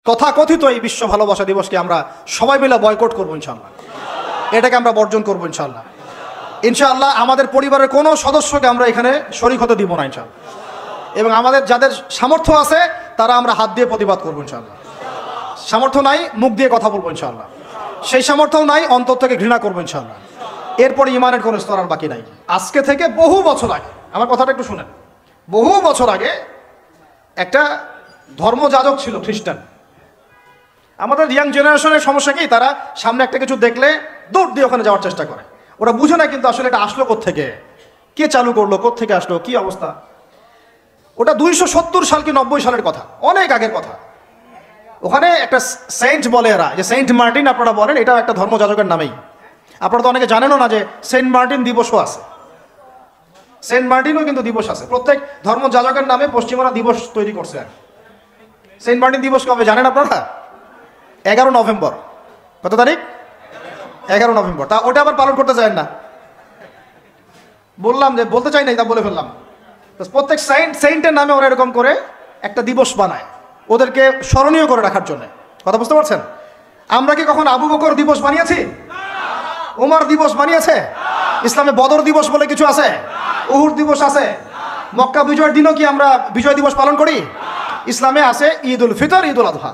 তথাকথিত এই বিশ্ব ভালোবাসা দিবসকে আমরা সবাই মিলে বয়কট করবো ইনশাআল্লাহ। এটাকে আমরা বর্জন করবো ইনশাআল্লাহ। ইনশাআল্লাহ আমাদের পরিবারের কোনো সদস্যকে আমরা এখানে শরীক হতে দিব না ইনশাআল্লাহ। এবং আমাদের যাদের সামর্থ্য আছে তারা আমরা হাত দিয়ে প্রতিবাদ করবো ইনশাআল্লাহ। সামর্থ্য নাই মুখ দিয়ে কথা বলবো ইনশাআল্লাহ। সেই সামর্থ্যও নাই অন্তর থেকে ঘৃণা করবো ইনশাআল্লাহ। এরপরে ইমানের কোনো স্তর আর বাকি নাই। আজকে থেকে বহু বছর আগে, আমার কথাটা একটু শুনেন, বহু বছর আগে একটা ধর্মযাজক ছিল খ্রিস্টান। আমাদের ইয়াং জেনারেশনের সমস্যা কি, তারা সামনে একটা কিছু দেখলে দৌড় দিয়ে ওখানে যাওয়ার চেষ্টা করে। ওরা বুঝে না কিন্তু আসলে এটা আসলো কোত্থেকে, কে চালু করলো, কোত্থেকে আসলো, কি অবস্থা। ওটা 270 সাল কি 90 সালের কথা, অনেক আগের কথা। ওখানে একটা সেন্ট বলে এরা, যে সেন্ট মার্টিন আপনারা বলেন, এটাও একটা ধর্মযাজকের নামেই। আপনারা তো অনেকে জানেনও না যে সেন্ট মার্টিন দিবসও আছে। সেন্ট মার্টিনও কিন্তু দিবস আছে। প্রত্যেক ধর্মযাজকের নামে পশ্চিমারা দিবস তৈরি করছে। সেন্ট মার্টিন দিবস কবে জানেন আপনারা? 11 নভেম্বর। কত তারিখ? 11 নভেম্বর। তা ওটা আবার পালন করতে চান না? বললাম যে বলতে চাই নাই, তা বলে ফেললাম। প্রত্যেক সেন্টের নামে ওরা এরকম করে একটা দিবস বানায়, ওদেরকে স্মরণীয় করে রাখার জন্য। কথা বুঝতে পারছেন? আমরা কি কখন আবু বকর দিবস বানিয়েছি? ওমর দিবস বানিয়েছে? ইসলামে বদর দিবস বলে কিছু আছে? উহুদ দিবস আছে? মক্কা বিজয়ের দিনও কি আমরা বিজয় দিবস পালন করি? ইসলামে আছে ঈদ উল ফিতর, ঈদ উল আজহা।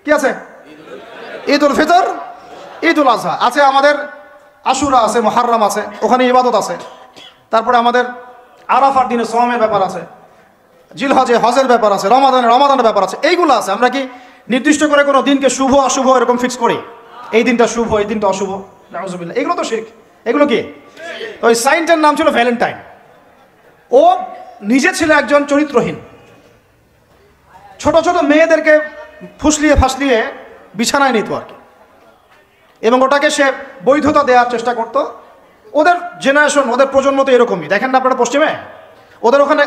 কি আছে? ঈদ উল ফিতর, ঈদ উল আজহা আছে। আমাদের আশুরা আছে, মুহররম আছে, ওখানে ইবাদত আছে। তারপরে আমাদের আরাফার দিনে সোয়ামের ব্যাপার আছে, জিলহজে হজের ব্যাপার আছে, রমাদানের ব্যাপার আছে। এইগুলো আছে। আমরা কি নির্দিষ্ট করে কোনো দিনকে শুভ অশুভ এরকম ফিক্স করি? এই দিনটা শুভ, এই দিনটা অশুভ? নাউজুবিল্লাহ। এগুলো তো শিরক। এগুলো কি? ওই সাইন্টের নাম ছিল ভ্যালেন্টাইন। ও নিজে ছিল একজন চরিত্রহীন, ছোট ছোট মেয়েদেরকে ফুসলিয়ে ফাসলিয়ে বিছানায় নিত আর কি, এবং ওটাকে সে বৈধতা দেওয়ার চেষ্টা করত। ওদের জেনারেশন, ওদের প্রজন্ম তো এরকমই। দেখেন না আপনারা পশ্চিমে, ওদের ওখানে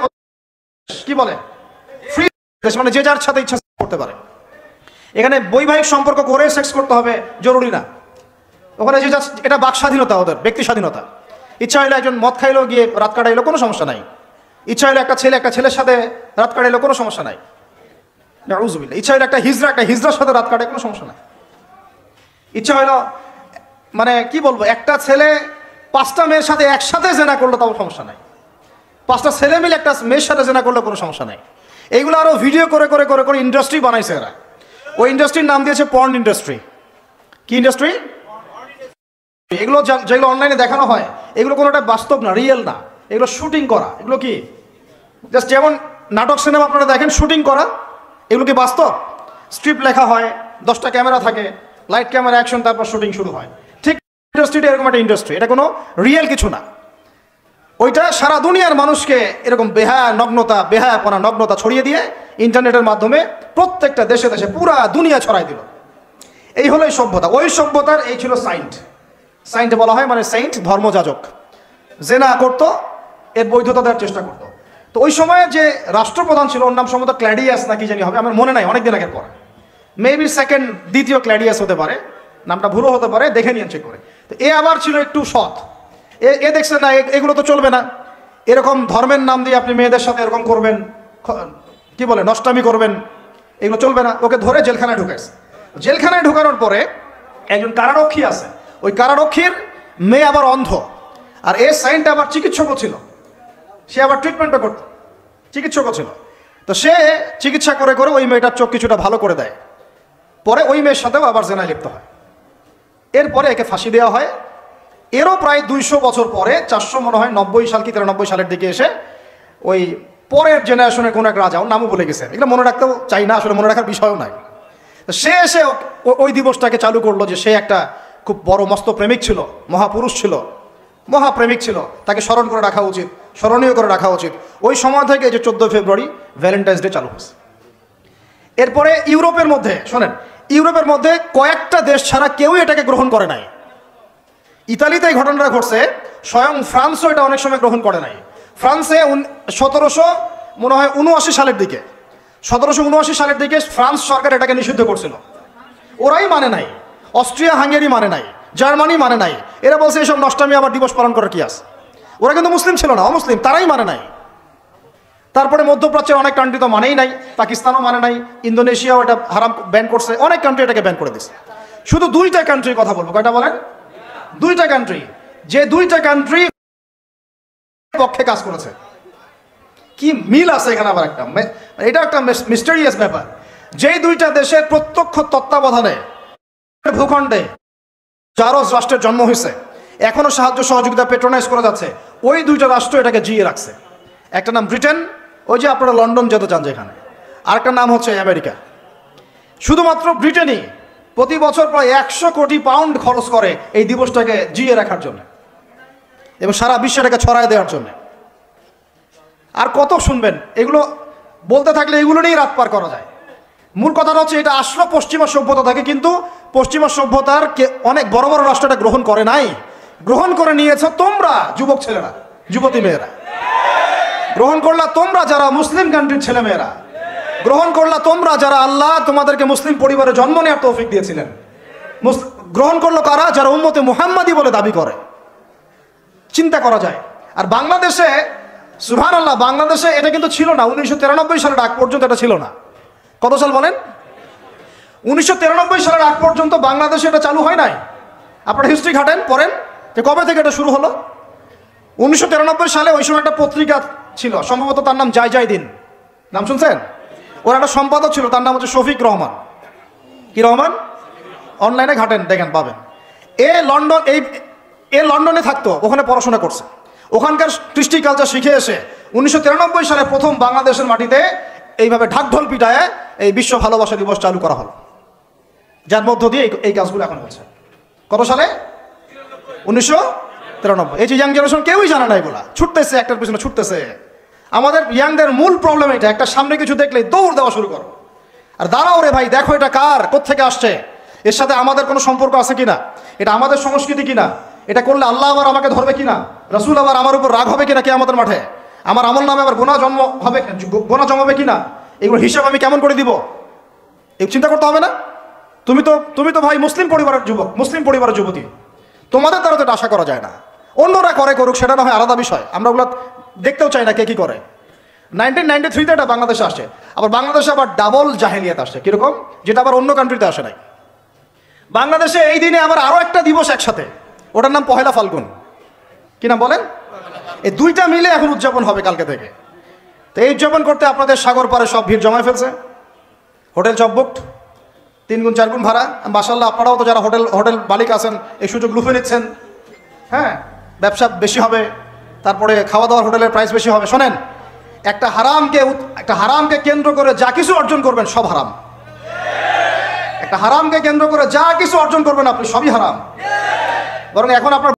কি বলে ফ্রি, মানে যে যার সাথে ইচ্ছা করতে পারে। এখানে বৈবাহিক সম্পর্ক করে সেক্স করতে হবে জরুরি না। ওখানে যে এটা বাক স্বাধীনতা, ওদের ব্যক্তি স্বাধীনতা। ইচ্ছা হইলে একজন মদ খাইলো গিয়ে রাত কাটাইলো, কোনো সমস্যা নাই। ইচ্ছা হইলে একটা ছেলের সাথে রাত কাটাইলো, কোনো সমস্যা নাই। নাউজুবিল্লাহ। ইচ্ছা হইলে একটা হিজড়ার সাথে রাত কাটায়, কোনো সমস্যা নাই। ইচ্ছা হইলো, মানে কি বলবো, একটা ছেলে 5টা মেয়ের সাথে একসাথে জেনা করলো, তাও সমস্যা নাই। 5টা ছেলে মিলে একটা মেয়ের সাথে জেনা করলে কোনো সমস্যা নাই। এইগুলো আরো ভিডিও করে করে করে করে ইন্ডাস্ট্রি বানাইছে এরা। ওই ইন্ডাস্ট্রির নাম দিয়েছে পর্ন ইন্ডাস্ট্রি। কি ইন্ডাস্ট্রি? এগুলো যেগুলো অনলাইনে দেখানো হয়, এগুলো কোনোটা বাস্তব না, রিয়েল না। এগুলো শুটিং করা। এগুলো কি জাস্ট যেমন নাটক সিনেমা আপনারা দেখেন শুটিং করা, এগুলো কি বাস্তব? স্ক্রিপ্ট লেখা হয়, 10টা ক্যামেরা থাকে, লাইট ক্যামেরা অ্যাকশন, তারপর শুটিং শুরু হয়। ঠিক ইন্ডাস্ট্রিটা এরকম একটা ইন্ডাস্ট্রি, এটা কোনো রিয়েল কিছু না। ওইটা সারা দুনিয়ার মানুষকে এরকম বেহায়াপনা নগ্নতা ছড়িয়ে দিয়ে ইন্টারনেটের মাধ্যমে প্রত্যেকটা দেশে দেশে পুরা দুনিয়া ছড়াই দিল। এই হলো এই সভ্যতা। ওই সভ্যতার এই ছিল সাইন্ট বলা হয়, মানে সেন্ট ধর্মযাজক। জেনা করতো, এর বৈধতা দেওয়ার চেষ্টা করতো। তো ওই সময়ে যে রাষ্ট্রপ্রধান ছিল, ওর নাম সম্ভবত ক্ল্যাডিয়াস না কি জানি হবে, আমার মনে নাই, অনেকদিন আগের পর। মেবি দ্বিতীয় ক্ল্যাডিয়াস হতে পারে, নামটা ভুলও হতে পারে, দেখে নিয়েন চেক করে। তো এ আবার ছিল একটু সৎ। এ দেখছে না, এগুলো তো চলবে না, এরকম ধর্মের নাম দিয়ে আপনি মেয়েদের সাথে এরকম করবেন, কি বলে নষ্টামি করবেন, এগুলো চলবে না। ওকে ধরে জেলখানায় ঢুকাইছে। জেলখানায় ঢুকানোর পরে একজন কারারক্ষী আছে, ওই কারারক্ষীর মেয়ে আবার অন্ধ, আর এ সাইন্ট আবার চিকিৎসকও ছিল, সে আবার ট্রিটমেন্টও করত, চিকিৎসকও ছিল। তো সে চিকিৎসা করে করে ওই মেয়েটার চোখ কিছুটা ভালো করে দেয়। পরে ওই মেয়ের সাথেও আবার জেনায় লিপ্ত হয়। এরপরে একে ফাঁসি দেওয়া হয়। এরও প্রায় 200 বছর পরে, 400 মনে হয় 90 সাল কি 93 সালের দিকে এসে ওই পরের জেনারেশনের কোনো এক রাজা, ওর নামও বলে গেছে, এগুলো মনে রাখতেও চাই না, আসলে মনে রাখার বিষয়ও নাই। সে এসে ওই দিবসটাকে চালু করলো, যে সে একটা খুব বড় মস্ত প্রেমিক ছিল, মহাপুরুষ ছিল, মহাপ্রেমিক ছিল, তাকে স্মরণ করে রাখা উচিত, স্মরণীয় করে রাখা উচিত। ওই সময় থেকে যে 14 ফেব্রুয়ারি ভ্যালেন্টাইন্স ডে চালু হয়েছে। এরপরে ইউরোপের মধ্যে, শোনেন, ইউরোপের মধ্যে কয়েকটা দেশ ছাড়া কেউই এটাকে গ্রহণ করে নাই। ইতালিতে এই ঘটনাটা ঘটছে, স্বয়ং ফ্রান্সও এটা অনেক সময় গ্রহণ করে নাই। ফ্রান্সে 1779 সালের দিকে, 1779 সালের দিকে ফ্রান্স সরকার এটাকে নিষিদ্ধ করছিল। ওরাই মানে নাই, অস্ট্রিয়া হাঙ্গেরি মানে নাই, জার্মানি মানে নাই। এরা বলছে এসব নষ্টামি আবার দিবস পালন করার কি আছে। ওরা কিন্তু মুসলিম ছিল না, অমুসলিম, তারাই মানে নাই। তারপরে মধ্যপ্রাচ্যের অনেক কান্ট্রি তো মানেই নাই, পাকিস্তানও মানে নাই, ইন্দোনেশিয়াও এটা হারাম ব্যান করছে, অনেক কান্ট্রি এটাকে ব্যান করে দিচ্ছে। শুধু দুইটা কান্ট্রির কথা বলবো, কয়টা বলেন? দুইটা কান্ট্রি, যে দুইটা কান্ট্রি পক্ষে কাজ করেছে। কি মিল আছে এখানে আবার একটা, এটা একটা মিস্টেরিয়াস ব্যাপার। যেই দুইটা দেশের প্রত্যক্ষ তত্ত্বাবধানে ভূখণ্ডে জারজ রাষ্ট্রের জন্ম হয়েছে, এখনো সাহায্য সহযোগিতা পেট্রোনাইজ করা যাচ্ছে, ওই দুইটা রাষ্ট্র এটাকে জিয়ে রাখছে। একটা নাম ব্রিটেন, ওই যে আপনারা লন্ডন যেতে চান যেখানে, আরেকটা নাম হচ্ছে আমেরিকা। শুধুমাত্র ব্রিটেনই প্রতি বছর প্রায় 100 কোটি পাউন্ড খরচ করে এই দিবসটাকে জিয়ে রাখার জন্য এবং সারা বিশ্বে এটাকে ছড়ায় দেওয়ার জন্য। আর কত শুনবেন, এগুলো বলতে থাকলে এগুলো নিয়েই রাত পার করা যায়। মূল কথাটা হচ্ছে এটা আসলো পশ্চিমা সভ্যতা থেকে, কিন্তু পশ্চিমা সভ্যতার অনেক বড় বড় রাষ্ট্র এটা গ্রহণ করে নাই, গ্রহণ করে নিয়েছে তোমরা যুবক ছেলেরা, যুবতী মেয়েরা গ্রহণ করলা, তোমরা যারা মুসলিম কান্ট্রির ছেলে মেয়েরা গ্রহণ করলা, তোমরা যারা আল্লাহ তোমাদেরকে মুসলিম পরিবারে জন্ম নেওয়ার তৌফিক দিয়েছিলেন গ্রহণ করলো কারা? যারা উম্মতে মুহাম্মাদি বলে দাবি করে। চিন্তা করা যায়। আর বাংলাদেশে সুবহানাল্লাহ, বাংলাদেশে এটা কিন্তু ছিল না 1993 সালের আগ পর্যন্ত, এটা ছিল না। কত সাল বলেন? 1993 সালের আগ পর্যন্ত বাংলাদেশে এটা চালু হয় নাই। আপনারা হিস্ট্রি ঘাটেন, পড়েন যে কবে থেকে এটা শুরু হলো। 1993 সালে ওই সময় একটা পত্রিকা ছিল, সম্ভবত তার নাম জয় দিন, নাম শুনছেন? ওর একটা সম্পাদক ছিল, তার নাম হচ্ছে শফিক রহমান। কি রহমান? অনলাইনে ঘাটেন, দেখেন পাবেন। লন্ডনে থাকতো, ওখানে পড়াশোনা করছে, ওখানকার কৃষ্টি কালচার শিখে এসে 1993 সালে প্রথম বাংলাদেশের মাটিতে এইভাবে ঢাকঢোল পিটায় এই বিশ্ব ভালোবাসা দিবস চালু করা হলো, যার মধ্য দিয়ে এই কাজগুলো এখন হচ্ছে। কত সালে? 1993। এই যে ইয়াং জেনারেশন কেউই জানে না, এগুলা ছুটতেছে, একটার পিছনে ছুটতেছে। আমাদের ইয়াংদের মূল প্রবলেম এটা, একটা সামনে কিছু দেখলেই দৌড় দেওয়া শুরু করো, আর দাঁড়াও রে ভাই, দেখো এটা কার, কোত্থেকে আসছে, এর সাথে আমাদের কোনো সম্পর্ক আছে কিনা, এটা আমাদের সংস্কৃতি কিনা, এটা করলে আল্লাহ আবার আমাকে ধরবে কিনা, রাসূল আবার আমার উপর রাগ হবে কিনা কিয়ামতের মাঠে, আমার আমল নামে আবার গোনা জমাবে কিনা, এগুলো হিসাব আমি কেমন করে দিব, এই চিন্তা করতে হবে না? তুমি তো ভাই মুসলিম পরিবারের যুবক, মুসলিম পরিবারের যুবতী, তোমাদের দ্বারা তো এটা আশা করা যায় না। অন্যরা করে করুক, সেটা না হয় আলাদা বিষয়, আমরা ওগুলো দেখতেও চাই না কে কি করে। 1993-তে এটা বাংলাদেশে আসে, আবার বাংলাদেশে আবার ডাবল জাহেলিয়াত আসছে, কিরকম, যেটা আবার অন্য কান্ট্রিতে আসে নাই। বাংলাদেশে এই দিনে আবার আরো একটা দিবস একসাথে, ওটার নাম পহেলা ফাল্গুন। কি নাম বলেন? এই দুইটা মিলে এখন উদযাপন হবে কালকে থেকে। তো এই উদযাপন করতে আপনাদের সাগর পারে সব ভিড় জমায় ফেলছে, হোটেল সব বুকড, 3 গুণ 4 গুণ ভাড়া। মাশাআল্লাহ, আপনারাও তো যারা হোটেল মালিক আছেন এই সুযোগ লুফে নিচ্ছেন। হ্যাঁ, ব্যবসা বেশি হবে, তারপরে খাওয়া দাওয়ার হোটেলের প্রাইস বেশি হবে। শোনেন, একটা হারামকে কেন্দ্র করে যা কিছু অর্জন করবেন সব হারাম। একটা হারামকে কেন্দ্র করে যা কিছু অর্জন করবেন আপনি সবই হারাম। বরং এখন আপনার